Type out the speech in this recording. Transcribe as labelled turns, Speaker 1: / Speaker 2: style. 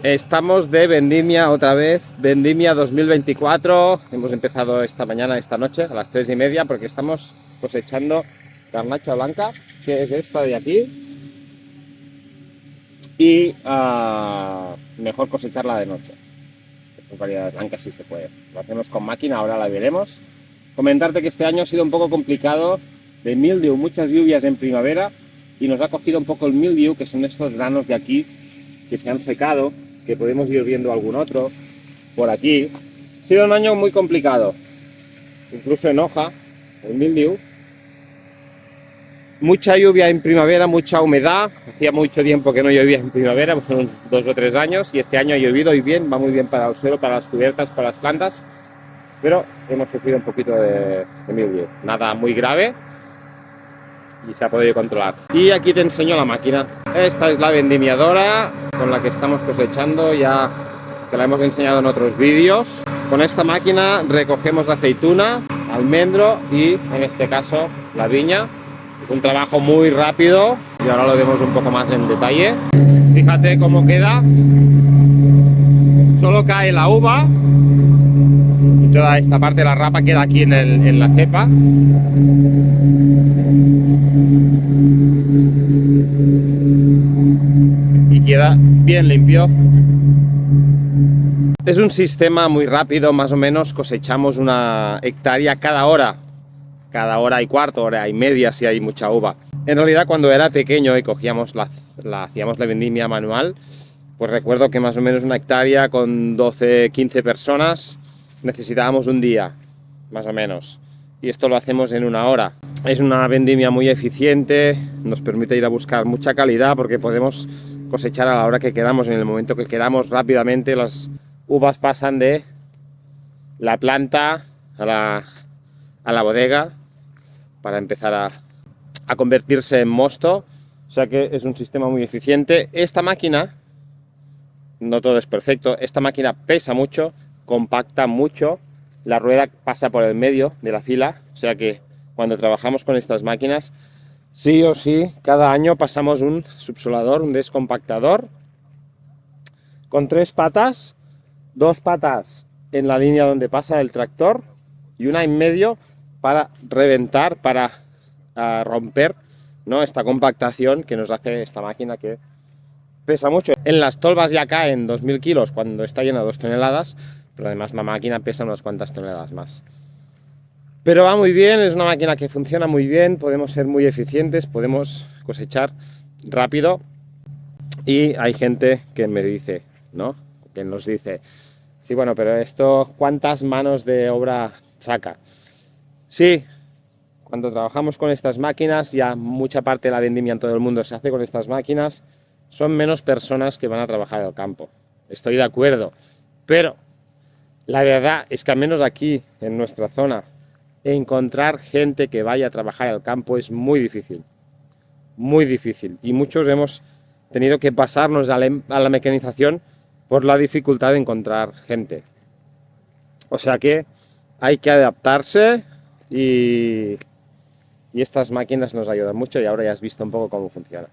Speaker 1: Estamos de vendimia otra vez, vendimia 2024. Hemos empezado esta mañana, esta noche, a las 3:30, porque estamos cosechando garnacha blanca, que es esta de aquí. Y mejor cosecharla de noche. Con variedades blancas sí se puede. Lo hacemos con máquina, ahora la veremos. Comentarte que este año ha sido un poco complicado de mildew, muchas lluvias en primavera, y nos ha cogido un poco el mildew, que son estos granos de aquí que se han secado, que podemos ir viendo algún otro por aquí. Ha sido un año muy complicado, incluso en hoja, el mildew. Mucha lluvia en primavera, mucha humedad. Hacía mucho tiempo que no llovía en primavera, pues 2 o 3 años, y este año ha llovido y bien, va muy bien para el suelo, para las cubiertas, para las plantas, pero hemos sufrido un poquito de mildew. Nada muy grave y se ha podido controlar. Y aquí te enseño la máquina. Esta es la vendimiadora con la que estamos cosechando, ya que la hemos enseñado en otros vídeos. Con esta máquina recogemos aceituna, almendro y, en este caso, la viña. Es un trabajo muy rápido y ahora lo vemos un poco más en detalle. Fíjate cómo queda. Solo cae la uva y toda esta parte de la rapa queda aquí en la cepa. Y queda bien limpio. Es un sistema muy rápido, más o menos cosechamos una hectárea cada hora y cuarto, hora y media si hay mucha uva. En realidad, cuando era pequeño y cogíamos hacíamos la vendimia manual, pues recuerdo que más o menos una hectárea con 12, 15 personas necesitábamos un día, más o menos. Y esto lo hacemos en una hora. Es una vendimia muy eficiente, nos permite ir a buscar mucha calidad porque podemos cosechar a la hora que queramos, en el momento que queramos, rápidamente. Las uvas pasan de la planta a la bodega para empezar a convertirse en mosto. O sea que es un sistema muy eficiente. Esta máquina, no todo es perfecto, esta máquina pesa mucho, compacta mucho, la rueda pasa por el medio de la fila, o sea que cuando trabajamos con estas máquinas, sí o sí, cada año pasamos un subsolador, un descompactador, con 3 patas, 2 patas en la línea donde pasa el tractor y una en medio para reventar, para romper, ¿no?, esta compactación que nos hace esta máquina, que pesa mucho. En las tolvas ya caen 2000 kilos cuando está llena de 2 toneladas, pero además la máquina pesa unas cuantas toneladas más. Pero va muy bien, es una máquina que funciona muy bien, podemos ser muy eficientes, podemos cosechar rápido. Y hay gente que me dice, ¿no?, que nos dice, sí, bueno, pero esto, ¿cuántas manos de obra saca? Sí, cuando trabajamos con estas máquinas, ya mucha parte de la vendimia en todo el mundo se hace con estas máquinas, son menos personas que van a trabajar en el campo. Estoy de acuerdo, pero la verdad es que al menos aquí, en nuestra zona, encontrar gente que vaya a trabajar al campo es muy difícil. Muy difícil. Y muchos hemos tenido que pasarnos a la mecanización por la dificultad de encontrar gente. O sea que hay que adaptarse y estas máquinas nos ayudan mucho, y ahora ya has visto un poco cómo funciona.